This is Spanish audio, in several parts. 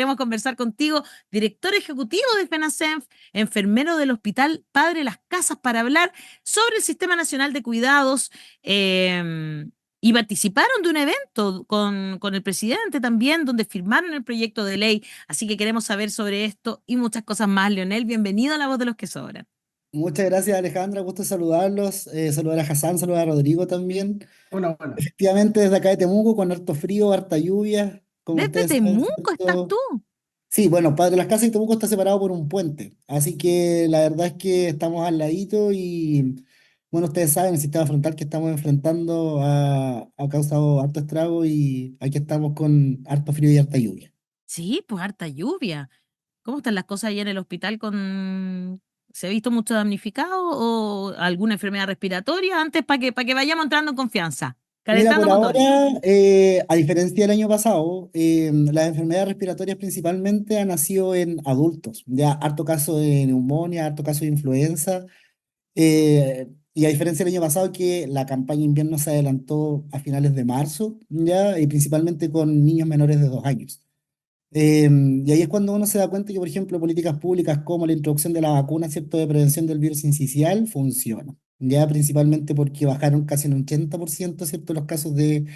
queremos conversar contigo, director ejecutivo de FENACENF, enfermero del Hospital Padre Las Casas, para hablar sobre el Sistema Nacional de Cuidados. eh, y participaron de un evento con el presidente también, donde firmaron el proyecto de ley. Así que queremos saber sobre esto y muchas cosas más. Leonel, bienvenido a La Voz de los que Sobran. Muchas gracias, Alejandra. Gusto saludarlos. Saludar a Hassan, saludar a Rodrigo también. Bueno, bueno. Efectivamente, desde acá de Temuco, con harto frío, harta lluvia. Como Desde ustedes saben, Temuco estás ¿cierto? tú. Sí, bueno, Padre Las Casas y Temuco está separado por un puente. Así que la verdad es que estamos al ladito y, bueno, ustedes saben, el sistema frontal que estamos enfrentando ha causado harto estrago y aquí estamos con harto frío y harta lluvia. Sí, pues harta lluvia. ¿Cómo están las cosas ahí en el hospital con... ¿Se ha visto mucho damnificado o alguna enfermedad respiratoria antes para que vayamos entrando en confianza? Mira, Calentando por ahora, motores. a diferencia del año pasado, las enfermedades respiratorias principalmente han nacido en adultos, ya harto caso de neumonía, harto caso de influenza, y a diferencia del año pasado que la campaña invierno se adelantó a finales de marzo, ya, y principalmente con niños menores de 2 años. Y ahí es cuando uno se da cuenta que, por ejemplo, políticas públicas como la introducción de la vacuna, ¿cierto?, de prevención del virus incisional funciona. Ya principalmente porque bajaron casi un 80%, ¿cierto?, los casos de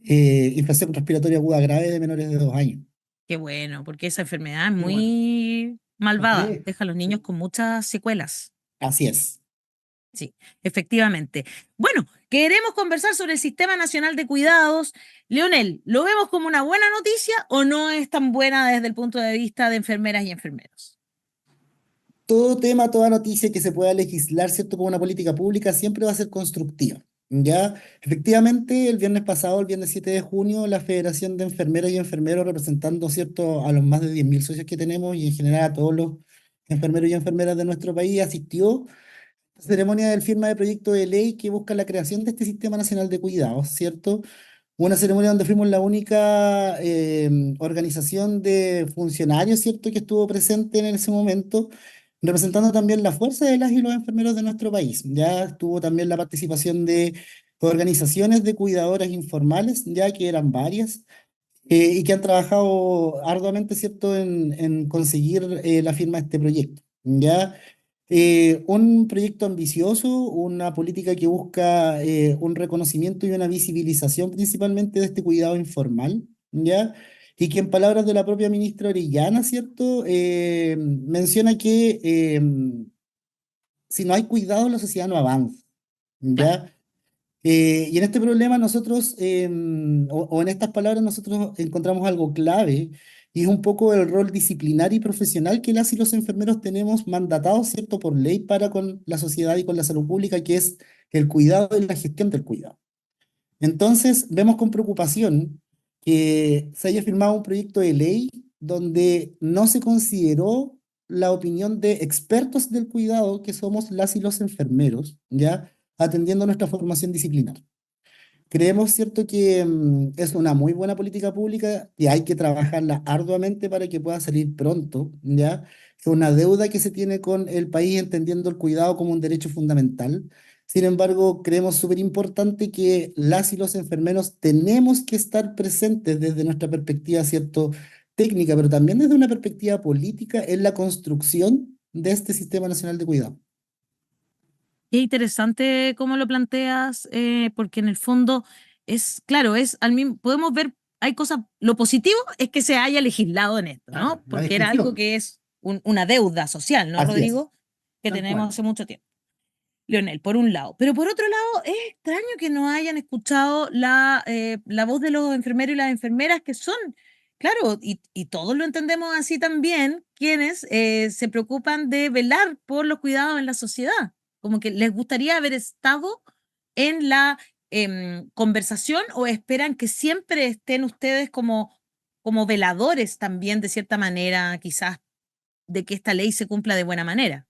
infección respiratoria aguda grave de menores de 2 años. Qué bueno, porque esa enfermedad es Qué bueno. muy malvada. Complejo. Deja a los niños Sí. con muchas secuelas. Así es. Sí, efectivamente. Bueno, queremos conversar sobre el Sistema Nacional de Cuidados. Leonel, ¿lo vemos como una buena noticia o no es tan buena desde el punto de vista de enfermeras y enfermeros? Todo tema, toda noticia que se pueda legislar, ¿cierto?, con una política pública siempre va a ser constructiva. Ya, efectivamente, el viernes pasado, el viernes 7 de junio, la Federación de Enfermeras y Enfermeros, representando, ¿cierto?, a los más de 10.000 socios que tenemos y en general a todos los enfermeros y enfermeras de nuestro país, asistió a la ceremonia del firma de proyecto de ley que busca la creación de este Sistema Nacional de Cuidados, ¿cierto? Una ceremonia donde fuimos la única organización de funcionarios, ¿cierto?, que estuvo presente en ese momento, representando también la fuerza de las y los enfermeros de nuestro país. Ya estuvo también la participación de organizaciones de cuidadoras informales, ya que eran varias, y que han trabajado arduamente, ¿cierto?, en conseguir la firma de este proyecto. ¿Ya? Un proyecto ambicioso, una política que busca un reconocimiento y una visibilización principalmente de este cuidado informal, ¿ya? Y que en palabras de la propia ministra Orellana, ¿cierto? Menciona que si no hay cuidado, la sociedad no avanza, Claro. ¿ya? Y en este problema nosotros, o en estas palabras, nosotros encontramos algo clave, y es un poco el rol disciplinario y profesional que las y los enfermeros tenemos mandatados, ¿cierto?, por ley para con la sociedad y con la salud pública, que es el cuidado y la gestión del cuidado. Entonces, vemos con preocupación que se haya firmado un proyecto de ley donde no se consideró la opinión de expertos del cuidado, que somos las y los enfermeros, ¿ya? Atendiendo nuestra formación disciplinar. Creemos, cierto, que es una muy buena política pública y hay que trabajarla arduamente para que pueda salir pronto, ¿ya? Es una deuda que se tiene con el país entendiendo el cuidado como un derecho fundamental. Sin embargo, creemos súper importante que las y los enfermeros tenemos que estar presentes desde nuestra perspectiva, cierto, técnica, pero también desde una perspectiva política en la construcción de este Sistema Nacional de Cuidado. Qué interesante cómo lo planteas, porque en el fondo es, claro, es al mismo, podemos ver, hay cosas, lo positivo es que se haya legislado en esto, Claro, ¿no? la Porque era algo discusión. que es una deuda social, ¿no, Así es. Rodrigo? Que Tal tenemos cual. hace mucho tiempo. Leonel, por un lado. Pero por otro lado, es extraño que no hayan escuchado la voz de los enfermeros y las enfermeras que son, claro, y todos lo entendemos así también, quienes se preocupan de velar por los cuidados en la sociedad. Como que les gustaría haber estado en la conversación o esperan que siempre estén ustedes como veladores también, de cierta manera, quizás, de que esta ley se cumpla de buena manera.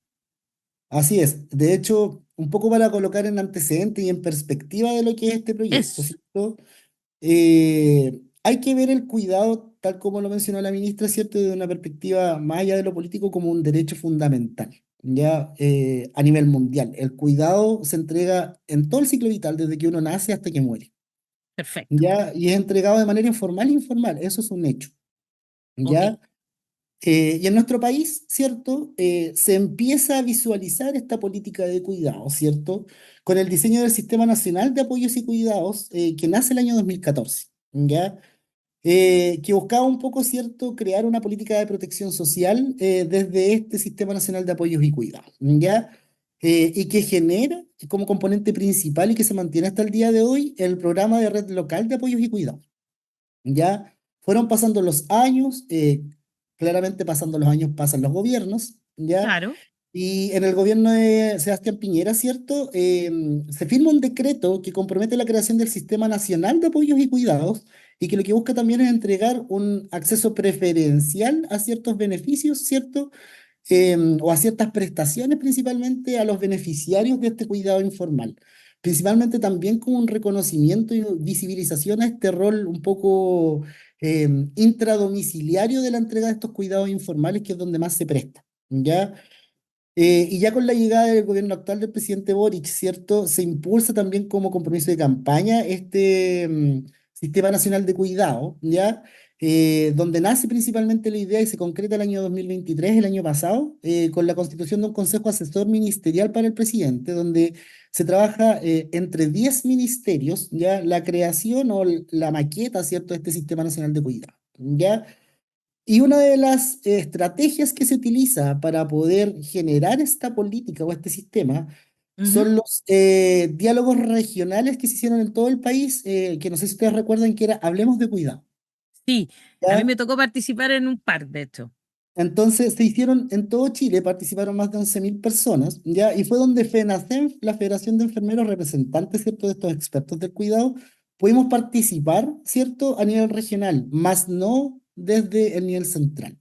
Así es. De hecho, un poco para colocar en antecedente y en perspectiva de lo que es este proyecto, Eso. ¿cierto? Hay que ver el cuidado, tal como lo mencionó la ministra, ¿cierto?, desde una perspectiva más allá de lo político como un derecho fundamental, ya a nivel mundial. El cuidado se entrega en todo el ciclo vital, desde que uno nace hasta que muere, Perfecto. ya, y es entregado de manera informal e informal, eso es un hecho. Ok, ¿ya? Y en nuestro país, ¿cierto? Se empieza a visualizar esta política de cuidado, ¿cierto? Con el diseño del Sistema Nacional de Apoyos y Cuidados, que nace el año 2014, ¿ya? Que buscaba un poco, ¿cierto?, crear una política de protección social desde este Sistema Nacional de Apoyos y Cuidados, ¿ya? Y que genera como componente principal y que se mantiene hasta el día de hoy el programa de red local de apoyos y cuidados. Ya fueron pasando los años, claramente pasando los años pasan los gobiernos, ¿ya? claro. Y en el gobierno de Sebastián Piñera, ¿cierto? Se firma un decreto que compromete la creación del Sistema Nacional de Apoyos y Cuidados y que lo que busca también es entregar un acceso preferencial a ciertos beneficios, ¿cierto? O a ciertas prestaciones, principalmente a los beneficiarios de este cuidado informal. Principalmente también como un reconocimiento y visibilización a este rol un poco intradomiciliario de la entrega de estos cuidados informales, que es donde más se presta. ¿Ya? Y ya con la llegada del gobierno actual del presidente Boric, ¿cierto? Se impulsa también como compromiso de campaña este Sistema Nacional de Cuidado, ¿ya? Donde nace principalmente la idea y se concreta el año 2023, el año pasado, con la constitución de un Consejo Asesor Ministerial para el presidente, donde se trabaja entre 10 ministerios, ¿ya? La creación o la maqueta, ¿cierto?, de este Sistema Nacional de Cuidado, ¿ya? Y una de las estrategias que se utiliza para poder generar esta política o este sistema Ujú. son los diálogos regionales que se hicieron en todo el país, que no sé si ustedes recuerdan que era Hablemos de Cuidado. Sí, a mí ¿Ya? me tocó participar en un par, de hecho. Entonces se hicieron en todo Chile, participaron más de 11.000 personas, ¿ya? Y fue donde FENACENF, la Federación de Enfermeros, representantes, ¿cierto?, de estos expertos del cuidado, pudimos participar, ¿cierto?, a nivel regional, más no desde el nivel central.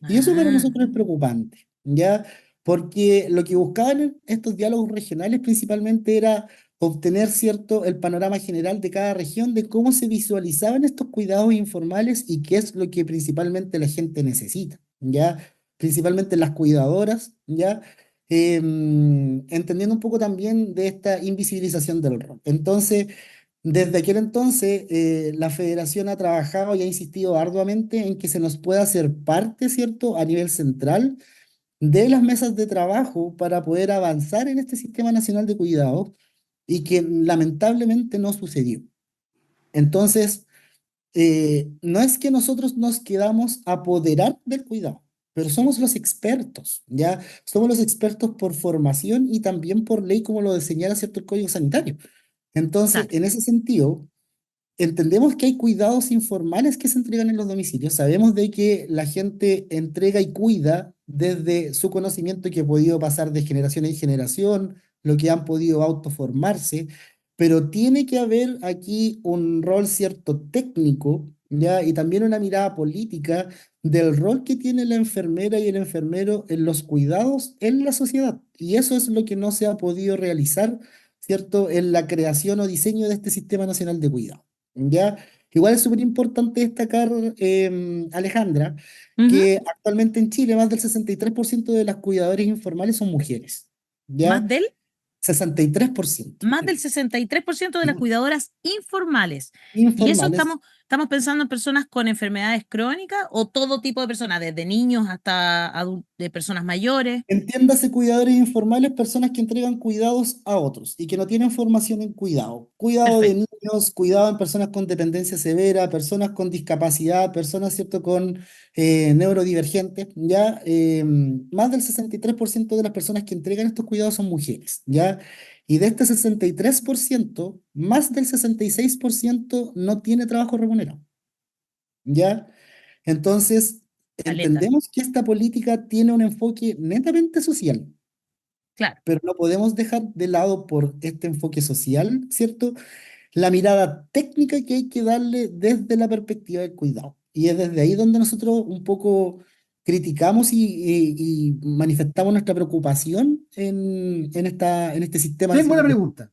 Y eso para Ah, nosotros es preocupante, ¿ya? Porque lo que buscaban estos diálogos regionales principalmente era obtener, ¿cierto?, el panorama general de cada región, de cómo se visualizaban estos cuidados informales y qué es lo que principalmente la gente necesita. ¿Ya? Principalmente las cuidadoras, ¿ya? Entendiendo un poco también de esta invisibilización del rol. Entonces, desde aquel entonces, la federación ha trabajado y ha insistido arduamente en que se nos pueda hacer parte, ¿cierto?, a nivel central de las mesas de trabajo para poder avanzar en este sistema nacional de cuidados y que lamentablemente no sucedió. Entonces, no es que nosotros nos quedamos a apoderar del cuidado, pero somos los expertos, ¿ya? Somos los expertos por formación y también por ley, como lo señala cierto el Código Sanitario. Entonces, claro. en ese sentido, entendemos que hay cuidados informales que se entregan en los domicilios. Sabemos de que la gente entrega y cuida desde su conocimiento que ha podido pasar de generación en generación, lo que han podido autoformarse, pero tiene que haber aquí un rol cierto técnico, ¿ya? Y también una mirada política del rol que tiene la enfermera y el enfermero en los cuidados en la sociedad. Y eso es lo que no se ha podido realizar, ¿cierto?, en la creación o diseño de este Sistema Nacional de Cuidado. ¿Ya? Igual es súper importante destacar, Alejandra, Ujú. que actualmente en Chile más del 63% de las cuidadoras informales son mujeres, Más ¿ya? del 63%. Más del 63% de las Ujú. cuidadoras informales. Y eso Informales. estamos pensando en personas con enfermedades crónicas o todo tipo de personas, desde niños hasta de personas mayores. Entiéndase cuidadores informales, personas que entregan cuidados a otros y que no tienen formación en cuidado. Cuidado de Perfecto. niños, cuidado en personas con dependencia severa, personas con discapacidad, personas, ¿cierto?, con neurodivergentes, ¿ya? Más del 63% de las personas que entregan estos cuidados son mujeres, ¿ya? Y de este 63%, más del 66% no tiene trabajo remunerado, ¿ya? Entonces, Caleta. entendemos que esta política tiene un enfoque netamente social, Claro. pero no podemos dejar de lado por este enfoque social, ¿cierto? La mirada técnica que hay que darle desde la perspectiva del cuidado. Y es desde ahí donde nosotros un poco criticamos y manifestamos nuestra preocupación en este sistema Tengo una nacional de... pregunta.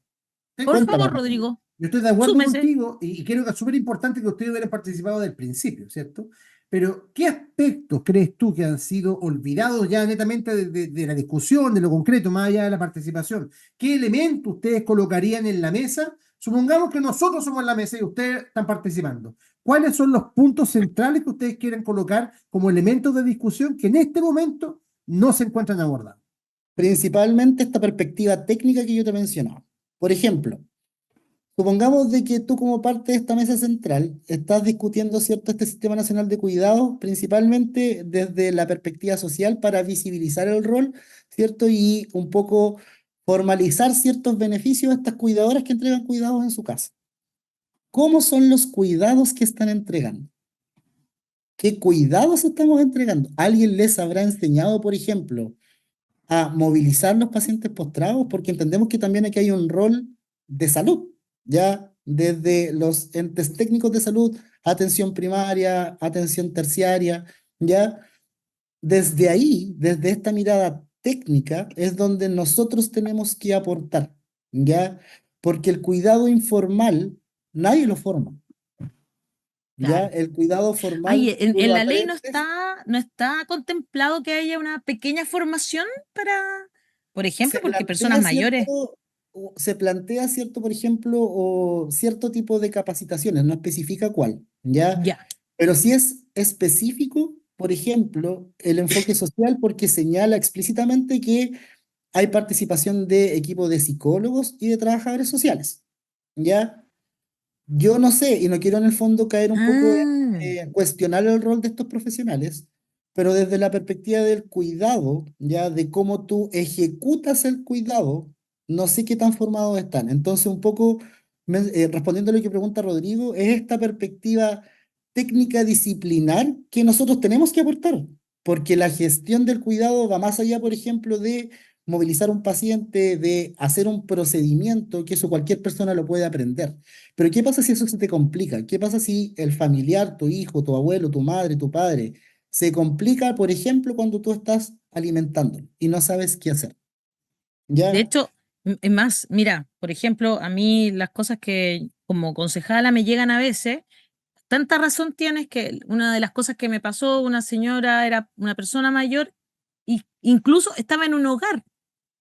Por Cuéntame, favor, Rafael. Rodrigo, Yo estoy de acuerdo súmese. contigo y creo que es súper importante que ustedes hubieran participado del principio, ¿cierto? Pero, ¿qué aspectos crees tú que han sido olvidados ya netamente de la discusión, de lo concreto, más allá de la participación? ¿Qué elementos ustedes colocarían en la mesa? Supongamos que nosotros somos la mesa y ustedes están participando. ¿cuáles son los puntos centrales que ustedes quieren colocar como elementos de discusión que en este momento no se encuentran abordados? Principalmente esta perspectiva técnica que yo te mencionaba. Por ejemplo, supongamos de que tú como parte de esta mesa central estás discutiendo, ¿cierto?, este Sistema Nacional de Cuidados, principalmente desde la perspectiva social para visibilizar el rol, ¿cierto? Y un poco formalizar ciertos beneficios a estas cuidadoras que entregan cuidados en su casa. ¿Cómo son los cuidados que están entregando? ¿Qué cuidados estamos entregando? ¿Alguien les habrá enseñado, por ejemplo, a movilizar los pacientes postrados? Porque entendemos que también aquí hay un rol de salud, ya desde los entes técnicos de salud, atención primaria, atención terciaria, ya desde ahí, desde esta mirada técnica, es donde nosotros tenemos que aportar, ya, porque el cuidado informal nadie lo forma. Ya, Claro. el cuidado Ay, formal tú en lo la ley aprendes. no está contemplado que haya una pequeña formación para, por Se ejemplo, porque personas plantea mayores. cierto, se plantea cierto, por ejemplo, o cierto tipo de capacitaciones, no especifica cuál, ¿ya? Ya. Pero sí es específico, por ejemplo, el enfoque social porque señala explícitamente que hay participación de equipos de psicólogos y de trabajadores sociales, ¿ya? Yo no sé, y no quiero en el fondo caer un poco en Ah, cuestionar el rol de estos profesionales, pero desde la perspectiva del cuidado, ya de cómo tú ejecutas el cuidado, no sé qué tan formados están. Entonces, un poco respondiendo a lo que pregunta Rodrigo, es esta perspectiva técnica disciplinar que nosotros tenemos que aportar, porque la gestión del cuidado va más allá, por ejemplo, de movilizar un paciente, de hacer un procedimiento, que eso cualquier persona lo puede aprender. Pero ¿qué pasa si eso se te complica? ¿Qué pasa si el familiar, tu hijo, tu abuelo, tu madre, tu padre, se complica, por ejemplo, cuando tú estás alimentándolo y no sabes qué hacer? de ¿Ya? hecho, es más, mira, por ejemplo, a mí las cosas que como concejala me llegan a veces, tanta razón tienes que una de las cosas que me pasó, una señora era una persona mayor y incluso estaba en un hogar.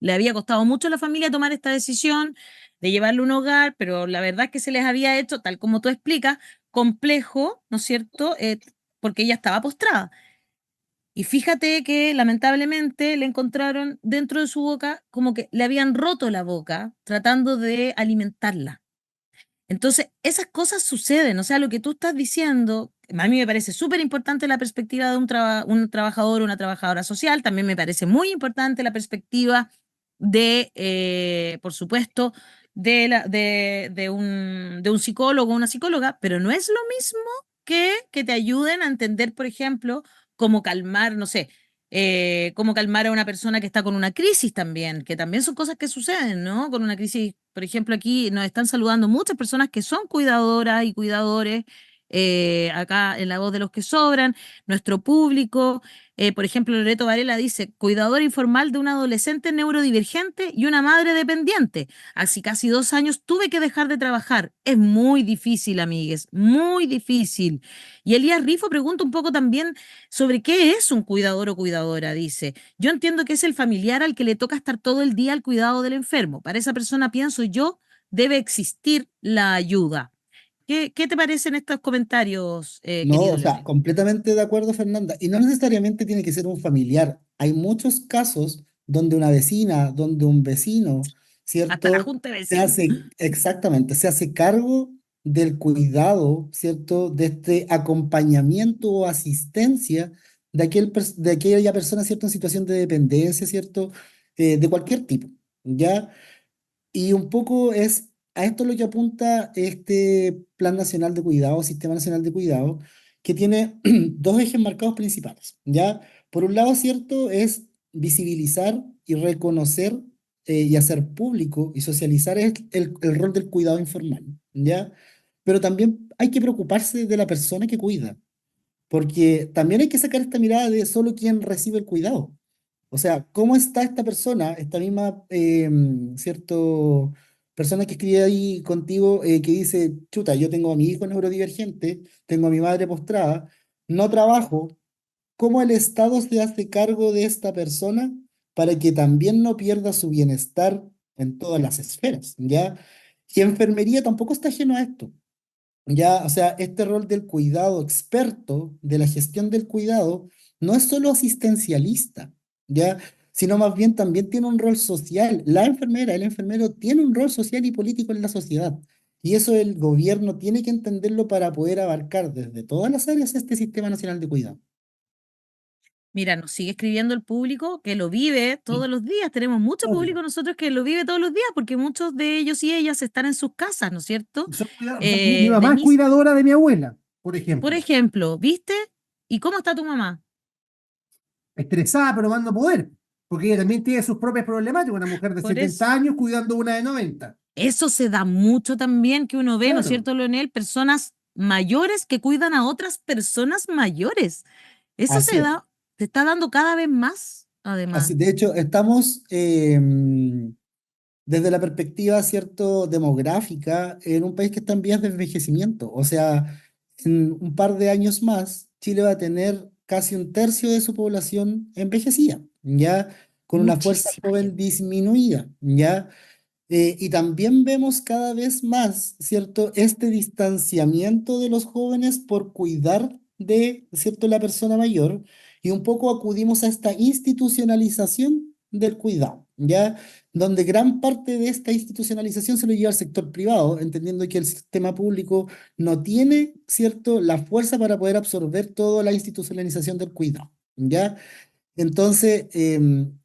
Le había costado mucho a la familia tomar esta decisión de llevarlo a un hogar, pero la verdad es que se les había hecho, tal como tú explicas, complejo, ¿no es cierto? Porque ella estaba postrada. Y fíjate que lamentablemente le encontraron dentro de su boca como que le habían roto la boca tratando de alimentarla. Entonces, esas cosas suceden, o sea, lo que tú estás diciendo, a mí me parece súper importante la perspectiva de un trabajador o una trabajadora social, también me parece muy importante la perspectiva de, por supuesto, de un psicólogo o una psicóloga, pero no es lo mismo que te ayuden a entender, por ejemplo, cómo calmar, no sé, cómo calmar a una persona que está con una crisis también, que también son cosas que suceden, ¿no? Con una crisis, por ejemplo, aquí nos están saludando muchas personas que son cuidadoras y cuidadores, acá en La Voz de los que Sobran, nuestro público, por ejemplo, Loreto Varela dice, cuidadora informal de un adolescente neurodivergente y una madre dependiente. Así casi 2 años tuve que dejar de trabajar. Es muy difícil, amigues, muy difícil. Y Elías Rifo pregunta un poco también sobre qué es un cuidador o cuidadora, dice. Yo entiendo que es el familiar al que le toca estar todo el día al cuidado del enfermo. Para esa persona, pienso yo, debe existir la ayuda. ¿Qué te parecen estos comentarios, No, querido o sea, Leonel? completamente de acuerdo, Fernanda. Y no necesariamente tiene que ser un familiar. Hay muchos casos donde una vecina, donde un vecino, Hasta la ¿cierto? Junta de Se Vecinos. hace, exactamente, se hace cargo del cuidado, ¿cierto? De este acompañamiento o asistencia de aquella persona, ¿cierto? En situación de dependencia, ¿cierto? De cualquier tipo, ¿ya? Y un poco es a esto lo que apunta este Plan Nacional de Cuidado, Sistema Nacional de Cuidado, que tiene dos ejes marcados principales, ¿ya? Por un lado, cierto, es visibilizar y reconocer y hacer público y socializar el rol del cuidado informal, ¿ya? Pero también hay que preocuparse de la persona que cuida, porque también hay que sacar esta mirada de solo quien recibe el cuidado. O sea, ¿cómo está esta persona, esta misma, cierto, persona que escribe ahí contigo, que dice, chuta, yo tengo a mi hijo neurodivergente, tengo a mi madre postrada, no trabajo? ¿Cómo el Estado se hace cargo de esta persona para que también no pierda su bienestar en todas las esferas? ¿Ya? Y enfermería tampoco está ajeno a esto. Ya, o sea, este rol del cuidado experto, de la gestión del cuidado, no es solo asistencialista, ya, sino más bien también tiene un rol social. La enfermera, el enfermero tiene un rol social y político en la sociedad. Y eso el gobierno tiene que entenderlo para poder abarcar desde todas las áreas este Sistema Nacional de Cuidado. Mira, nos sigue escribiendo el público que lo vive todos los días. Tenemos mucho Obvio. público nosotros que lo vive todos los días porque muchos de ellos y ellas están en sus casas, ¿no es cierto? Mi mamá es Denise, cuidadora de mi abuela, por por ejemplo. ejemplo, ¿viste? ¿Y cómo está tu mamá? Estresada, pero mando poder. Porque ella también tiene sus propias problemáticas. Una mujer de Por eso. 70 años cuidando a una de 90. Eso se da mucho también que uno ve, ¿no es Claro. cierto, Leonel? Personas mayores que cuidan a otras personas mayores. Eso Así se es. da, se está dando cada vez más, además. Así, de hecho, estamos desde la perspectiva, cierto, demográfica, en un país que está en vías de envejecimiento. O sea, en un par de años más, Chile va a tener casi un tercio de su población envejecida, ya con una fuerza Muchísima joven gente. disminuida, ya. Y también vemos cada vez más, ¿cierto?, este distanciamiento de los jóvenes por cuidar de, ¿cierto?, la persona mayor y un poco acudimos a esta institucionalización del cuidado, ¿ya? Donde gran parte de esta institucionalización se lo lleva al sector privado, entendiendo que el sistema público no tiene, ¿cierto?, la fuerza para poder absorber toda la institucionalización del cuidado, ¿ya? Entonces,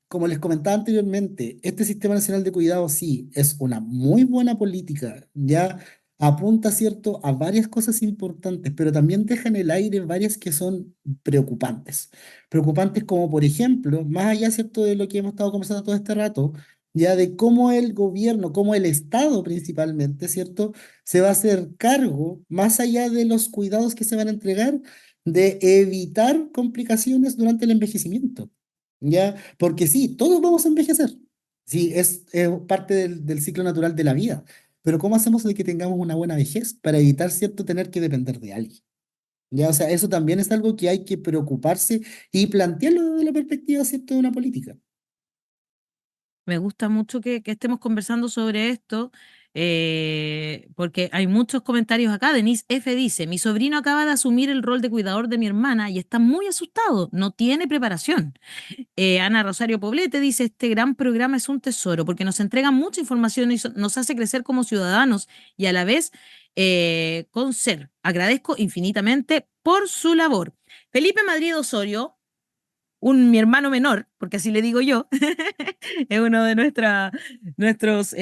como les comentaba anteriormente, este Sistema Nacional de Cuidado sí es una muy buena política, ya apunta, ¿cierto?, a varias cosas importantes, pero también deja en el aire varias que son preocupantes. Preocupantes como, por ejemplo, más allá, ¿cierto?, de lo que hemos estado conversando todo este rato, ya de cómo el gobierno, cómo el Estado principalmente, ¿cierto?, se va a hacer cargo, más allá de los cuidados que se van a entregar de evitar complicaciones durante el envejecimiento, ¿ya? Porque sí, todos vamos a envejecer, sí, es parte del ciclo natural de la vida, pero ¿cómo hacemos de que tengamos una buena vejez para evitar, ¿cierto?, tener que depender de alguien, ¿ya? O sea, eso también es algo que hay que preocuparse y plantearlo desde la perspectiva, ¿cierto?, de una política. Me gusta mucho que estemos conversando sobre esto, porque hay muchos comentarios acá. Denise F. dice, mi sobrino acaba de asumir el rol de cuidador de mi hermana y está muy asustado, no tiene preparación. Ana Rosario Poblete dice, este gran programa es un tesoro porque nos entrega mucha información y nos hace crecer como ciudadanos y a la vez con ser. Agradezco infinitamente por su labor. Felipe Madrid Osorio, mi hermano menor, porque así le digo yo, es uno de nuestros,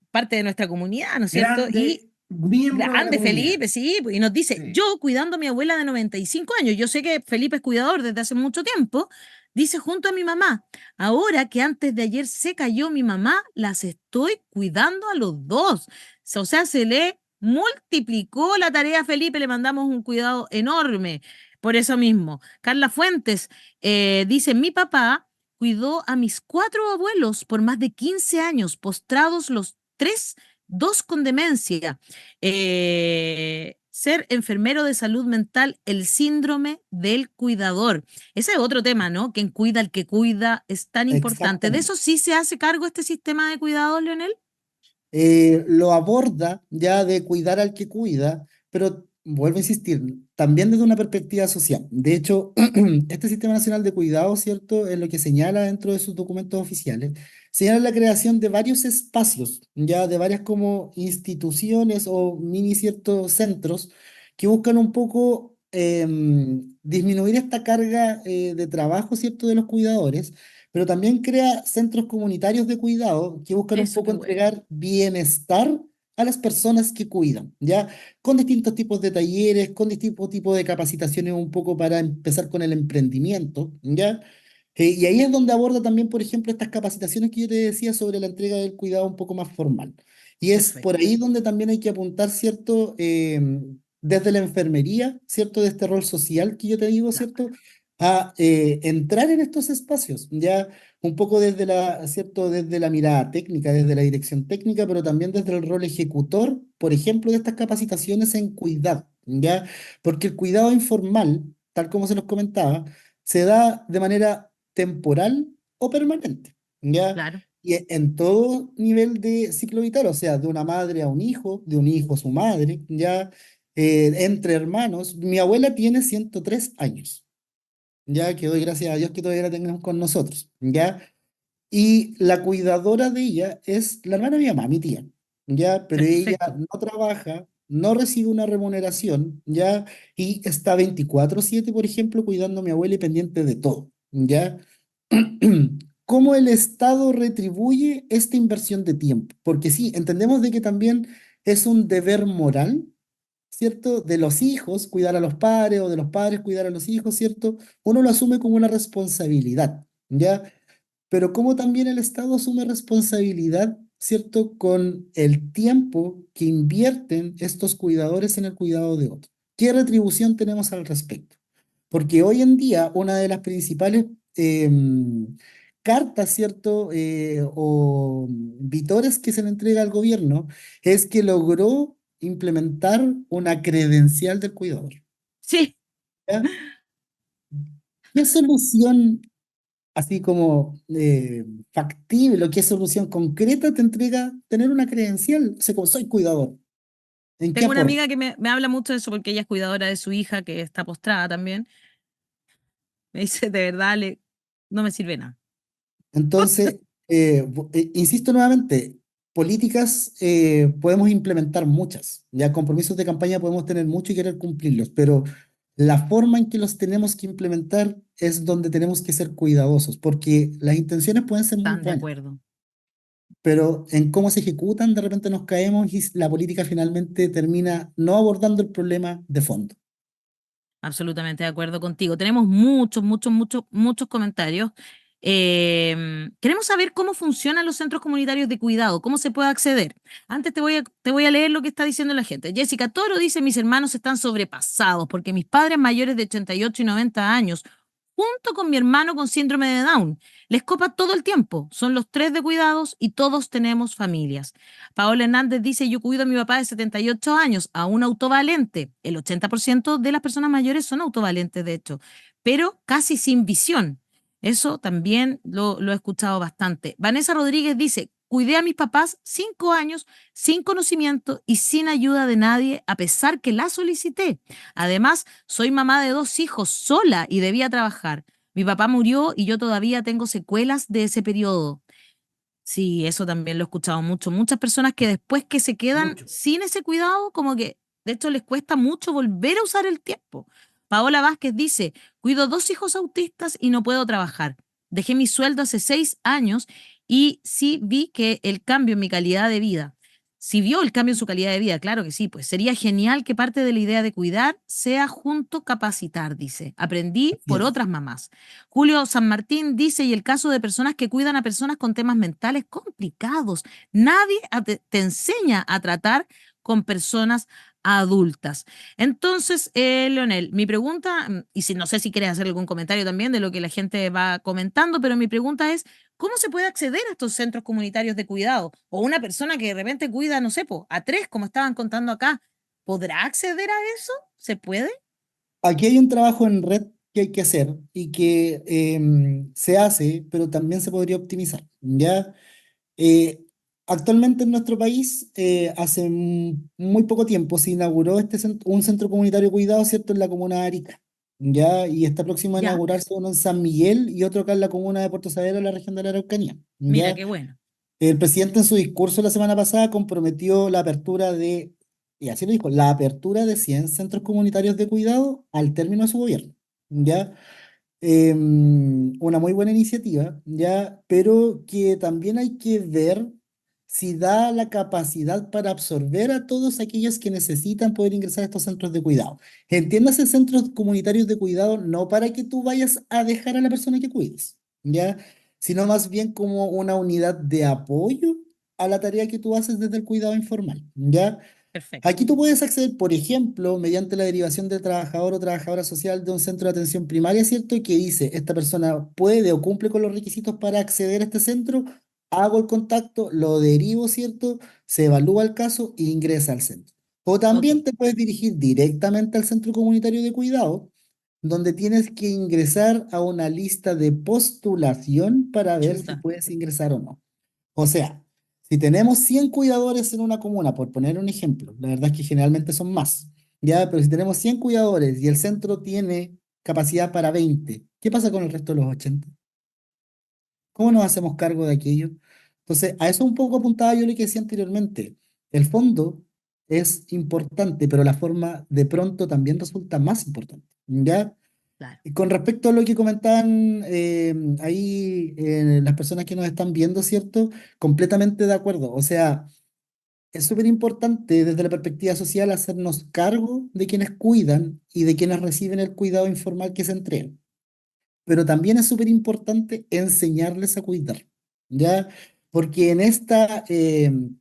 parte de nuestra comunidad, ¿no es cierto? Y Grande miembro de la grande comunidad. Felipe, sí, y nos dice, Sí. yo cuidando a mi abuela de 95 años, yo sé que Felipe es cuidador desde hace mucho tiempo, dice junto a mi mamá, ahora que antes de ayer se cayó mi mamá, las estoy cuidando a los dos. O sea, se le multiplicó la tarea a Felipe, le mandamos un cuidado enorme. Por eso mismo, Carla Fuentes dice, mi papá cuidó a mis cuatro abuelos por más de 15 años, postrados los tres, dos con demencia. Ser enfermero de salud mental, el síndrome del cuidador. Ese es otro tema, ¿no? Quien cuida al que cuida es tan importante. ¿De Exactamente. eso sí se hace cargo este sistema de cuidados, Leonel? Lo aborda ya de cuidar al que cuida, pero vuelvo a insistir, también desde una perspectiva social. De hecho, este Sistema Nacional de Cuidado, ¿cierto? Es lo que señala dentro de sus documentos oficiales, señala la creación de varios espacios, ya de varias como instituciones o mini ciertos centros que buscan un poco disminuir esta carga de trabajo, ¿cierto?, de los cuidadores, pero también crea centros comunitarios de cuidado que buscan un Eso, poco qué bueno. entregar bienestar a las personas que cuidan, ¿ya? Con distintos tipos de talleres, con distintos tipos de capacitaciones un poco para empezar con el emprendimiento, ¿ya? Y ahí es donde aborda también, por ejemplo, estas capacitaciones que yo te decía sobre la entrega del cuidado un poco más formal. Y es por Perfecto. ahí donde también hay que apuntar, ¿cierto? Desde la enfermería, ¿cierto? De este rol social que yo te digo, Claro. ¿cierto? A entrar en estos espacios, ya un poco desde la, ¿cierto? Desde la mirada técnica, desde la dirección técnica, pero también desde el rol ejecutor, por ejemplo, de estas capacitaciones en cuidado, ¿ya? Porque el cuidado informal, tal como se los comentaba, se da de manera temporal o permanente, ¿ya? Claro. Y en todo nivel de ciclo vital, o sea, de una madre a un hijo, de un hijo a su madre, ya entre hermanos. Mi abuela tiene 103 años, ya que doy gracias a Dios que todavía la tenemos con nosotros, ya. Y la cuidadora de ella es la hermana de mi mamá, mi tía, ya, pero ella Perfecto. no trabaja, no recibe una remuneración, ya, y está 24/7, por ejemplo, cuidando a mi abuela y pendiente de todo, ya. ¿Cómo el Estado retribuye esta inversión de tiempo? Porque sí, entendemos de que también es un deber moral, ¿cierto? De los hijos cuidar a los padres o de los padres cuidar a los hijos, ¿cierto? Uno lo asume como una responsabilidad, ¿ya? Pero cómo también el Estado asume responsabilidad, ¿cierto? Con el tiempo que invierten estos cuidadores en el cuidado de otros. ¿Qué retribución tenemos al respecto? Porque hoy en día una de las principales cartas, ¿cierto? O vitores que se le entrega al gobierno es que logró implementar una credencial del cuidador. Sí, ¿Ya? ¿Qué solución, así como factible o qué solución concreta te entrega tener una credencial? O sea, como soy cuidador, ¿en qué tengo una aporta? amiga que me habla mucho de eso porque ella es cuidadora de su hija que está postrada también. Me dice, de verdad, no me sirve nada. Entonces, insisto nuevamente, políticas podemos implementar muchas, ya compromisos de campaña podemos tener mucho y querer cumplirlos, pero la forma en que los tenemos que implementar es donde tenemos que ser cuidadosos, porque las intenciones pueden ser muy Tan de buenas, acuerdo. pero en cómo se ejecutan de repente nos caemos y la política finalmente termina no abordando el problema de fondo. Absolutamente de acuerdo contigo. Tenemos muchos, muchos, muchos, muchos comentarios. Queremos saber cómo funcionan los centros comunitarios de cuidado, cómo se puede acceder. Antes te voy a leer lo que está diciendo la gente. Jessica Toro dice, mis hermanos están sobrepasados porque mis padres mayores de 88 y 90 años junto con mi hermano con síndrome de Down. Les copa todo el tiempo. Son los tres de cuidados y todos tenemos familias. Paola Hernández dice, yo cuido a mi papá de 78 años, a un autovalente. El 80% de las personas mayores son autovalentes, de hecho, pero casi sin visión. Eso también lo he escuchado bastante. Vanessa Rodríguez dice, cuidé a mis papás 5 años sin conocimiento y sin ayuda de nadie, a pesar que la solicité. Además, soy mamá de 2 hijos sola y debía trabajar. Mi papá murió y yo todavía tengo secuelas de ese periodo. Sí, eso también lo he escuchado mucho. Muchas personas que después que se quedan Mucho. sin ese cuidado, como que de hecho les cuesta mucho volver a usar el tiempo. Paola Vázquez dice, cuido 2 hijos autistas y no puedo trabajar. Dejé mi sueldo hace 6 años y sí vi que el cambio en mi calidad de vida. Si vio el cambio en su calidad de vida, claro que sí, pues sería genial que parte de la idea de cuidar sea junto capacitar, dice. Aprendí Así por es. otras mamás. Julio San Martín dice, y el caso de personas que cuidan a personas con temas mentales complicados. Nadie te enseña a tratar con personas adultas. Entonces, Leonel, mi pregunta, y si no sé si quieres hacer algún comentario también de lo que la gente va comentando, pero mi pregunta es, ¿cómo se puede acceder a estos centros comunitarios de cuidado? O una persona que de repente cuida, no sé, a 3, como estaban contando acá, ¿podrá acceder a eso? ¿Se puede? Aquí hay un trabajo en red que hay que hacer y que se hace, pero también se podría optimizar, ¿ya? Eh, Actualmente en nuestro país, hace muy poco tiempo, se inauguró un centro comunitario de cuidado, ¿cierto?, en la comuna de Arica, ¿ya? Y está próximo a Ya, inaugurarse uno en San Miguel y otro acá en la comuna de Puerto Saavedra, en la región de la Araucanía, mira, ¿ya? qué bueno. El presidente en su discurso la semana pasada comprometió la apertura de, y así lo dijo, la apertura de 100 centros comunitarios de cuidado al término de su gobierno, ¿ya? Una muy buena iniciativa, ¿ya? Pero que también hay que ver si da la capacidad para absorber a todos aquellos que necesitan poder ingresar a estos centros de cuidado. Entiéndase centros comunitarios de cuidado no para que tú vayas a dejar a la persona que cuides, ¿ya? Sino más bien como una unidad de apoyo a la tarea que tú haces desde el cuidado informal, ¿ya? Perfecto. Aquí tú puedes acceder, por ejemplo, mediante la derivación del trabajador o trabajadora social de un centro de atención primaria, ¿cierto? Y que dice, esta persona puede o cumple con los requisitos para acceder a este centro, hago el contacto, lo derivo, ¿cierto? Se evalúa el caso e ingresa al centro. O Ok, también te puedes dirigir directamente al centro comunitario de cuidado, donde tienes que ingresar a una lista de postulación para ver si chuta. puedes ingresar o no. O sea, si tenemos 100 cuidadores en una comuna, por poner un ejemplo, la verdad es que generalmente son más, ¿ya? Pero si tenemos 100 cuidadores y el centro tiene capacidad para 20, ¿qué pasa con el resto de los 80? ¿Cómo nos hacemos cargo de aquello? Entonces, a eso un poco apuntaba yo lo que decía anteriormente. El fondo es importante, pero la forma de pronto también resulta más importante, ¿ya? Claro, Y con respecto a lo que comentaban ahí las personas que nos están viendo, ¿cierto? Completamente de acuerdo. O sea, es súper importante desde la perspectiva social hacernos cargo de quienes cuidan y de quienes reciben el cuidado informal que se entrega, pero también es súper importante enseñarles a cuidar, ¿ya? Porque en esta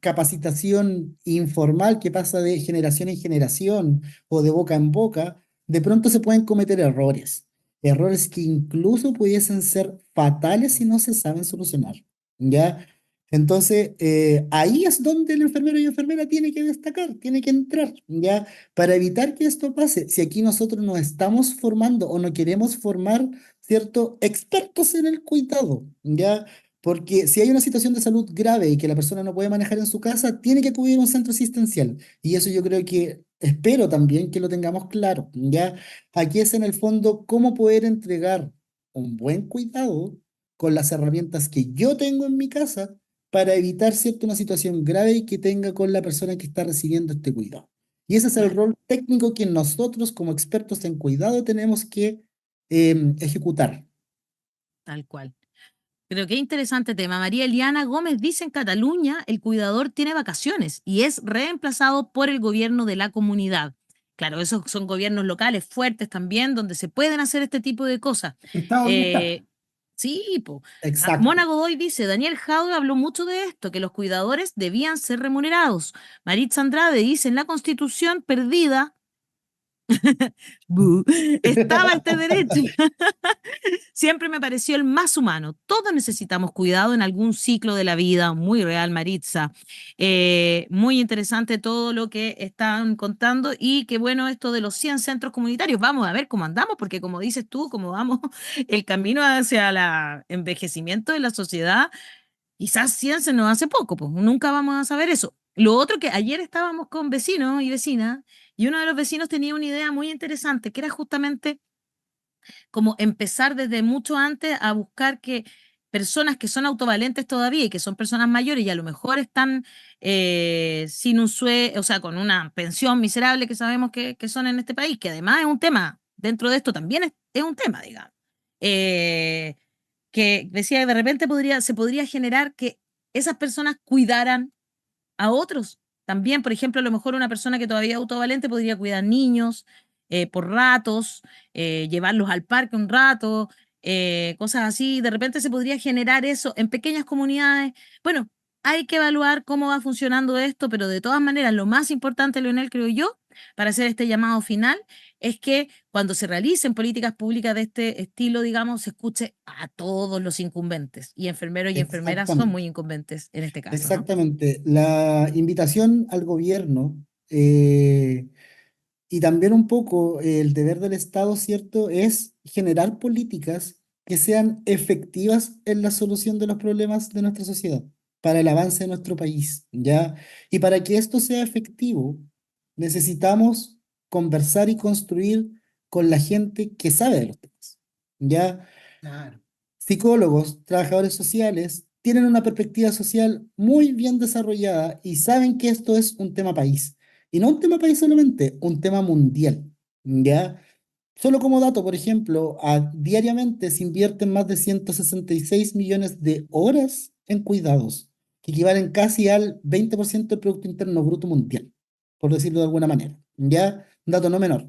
capacitación informal que pasa de generación en generación o de boca en boca, de pronto se pueden cometer errores, errores que incluso pudiesen ser fatales si no se saben solucionar, ¿ya? Entonces, ahí es donde el enfermero y enfermera tiene que destacar, tiene que entrar, ¿ya? Para evitar que esto pase. Si aquí nosotros nos estamos formando o no queremos formar, ¿cierto? Expertos en el cuidado, ¿ya? Porque si hay una situación de salud grave y que la persona no puede manejar en su casa, tiene que acudir a un centro asistencial. Y eso yo creo que, espero también que lo tengamos claro, ¿ya? Aquí es en el fondo cómo poder entregar un buen cuidado con las herramientas que yo tengo en mi casa para evitar, ¿cierto? Una situación grave que tenga con la persona que está recibiendo este cuidado. Y ese es el claro, rol técnico que nosotros como expertos en cuidado tenemos que ejecutar. tal cual. Pero qué interesante tema. María Eliana Gómez dice: en Cataluña el cuidador tiene vacaciones y es reemplazado por el gobierno de la comunidad. Claro, esos son gobiernos locales fuertes también, donde se pueden hacer este tipo de cosas. Está donde está. Eh, sí, po. Exacto. Mona Godoy dice: Daniel Jaude habló mucho de esto, que los cuidadores debían ser remunerados. Maritza Andrade dice: en la Constitución perdida, bu, estaba este derecho. Siempre me pareció el más humano. Todos necesitamos cuidado en algún ciclo de la vida. Muy real, Maritza. Muy interesante todo lo que están contando y qué bueno esto de los 100 centros comunitarios. Vamos a ver cómo andamos, porque como dices tú, como vamos el camino hacia el envejecimiento de la sociedad, quizás 100 se nos hace poco, pues nunca vamos a saber eso. Lo otro, que ayer estábamos con vecinos y vecinas y uno de los vecinos tenía una idea muy interesante, que era justamente como empezar desde mucho antes a buscar que personas que son autovalentes todavía y que son personas mayores y a lo mejor están sin un sueldo, o sea, con una pensión miserable que sabemos que son en este país, que además es un tema, dentro de esto también es un tema, digamos. Eh, que decía que de repente se podría generar que esas personas cuidaran a otros. También, por ejemplo, a lo mejor una persona que todavía es autovalente podría cuidar niños por ratos, llevarlos al parque un rato, cosas así. De repente se podría generar eso en pequeñas comunidades. Bueno, hay que evaluar cómo va funcionando esto, pero de todas maneras, lo más importante, Leonel, creo yo, para hacer este llamado final, es que cuando se realicen políticas públicas de este estilo, digamos, se escuche a todos los incumbentes. Y enfermeros y enfermeras son Exactamente. muy incumbentes en este caso, ¿no? Exactamente. La invitación al gobierno eh, y también un poco el deber del Estado, ¿cierto?, es generar políticas que sean efectivas en la solución de los problemas de nuestra sociedad, para el avance de nuestro país, ¿ya? Y para que esto sea efectivo, necesitamos conversar y construir con la gente que sabe de los temas, ¿ya? Claro. Psicólogos, trabajadores sociales, tienen una perspectiva social muy bien desarrollada y saben que esto es un tema país. Y no un tema país solamente, un tema mundial. ¿Ya? Solo como dato, por ejemplo, diariamente se invierten más de 166 millones de horas en cuidados, que equivalen casi al 20% del Producto Interno Bruto Mundial, por decirlo de alguna manera. ¿Ya? Dato no menor.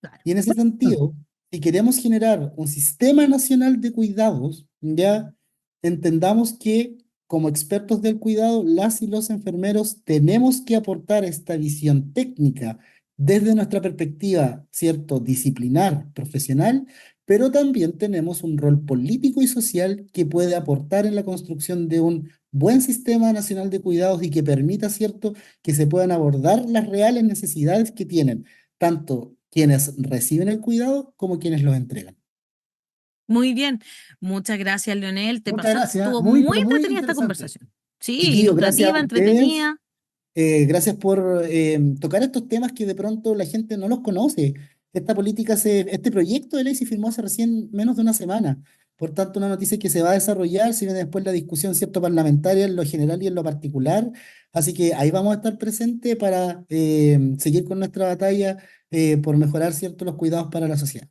Claro. Y en ese sentido, si queremos generar un sistema nacional de cuidados, ya entendamos que como expertos del cuidado, las y los enfermeros tenemos que aportar esta visión técnica desde nuestra perspectiva, cierto, disciplinar, profesional, pero también tenemos un rol político y social que puede aportar en la construcción de un buen sistema nacional de cuidados y que permita, cierto, que se puedan abordar las reales necesidades que tienen tanto quienes reciben el cuidado como quienes los entregan. Muy bien. Muchas gracias, Leonel. Te Muchas pasaste, gracias. estuvo Muy, muy pero muy entretenida esta interesante. conversación. Sí, Chiquillos, gracias ilustrativa, a ustedes. entretenida. Gracias por tocar estos temas que de pronto la gente no los conoce. Este proyecto de ley se firmó hace recién menos de una semana. Por tanto, una noticia que se va a desarrollar, si viene después la discusión, ¿cierto?, parlamentaria en lo general y en lo particular. Así que ahí vamos a estar presentes para seguir con nuestra batalla por mejorar, ¿cierto?, los cuidados para la sociedad.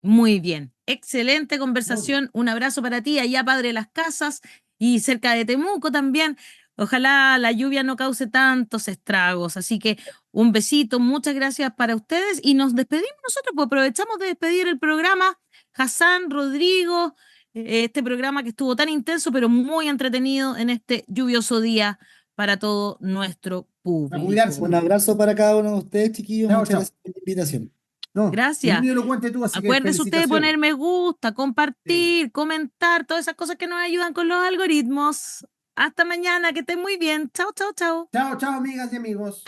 Muy bien, excelente Muy bien. conversación. Un abrazo para ti, allá Padre Las Casas y cerca de Temuco también. Ojalá la lluvia no cause tantos estragos. Así que un besito, muchas gracias para ustedes y nos despedimos nosotros, pues aprovechamos de despedir el programa. Hassan, Rodrigo, este programa que estuvo tan intenso pero muy entretenido en este lluvioso día para todo nuestro A cuidarse, público. Un pues. abrazo para cada uno de ustedes, chiquillos. Chao, Muchas chao. gracias por la invitación. No, y Gracias. muy elocuente tú, así que Acuérdese usted de felicitaciones. poner me gusta, Sí. compartir, comentar, todas esas cosas que nos ayudan con los algoritmos. Hasta mañana, que estén muy bien. Chao, chao, chao. Chao, chao, amigas y amigos.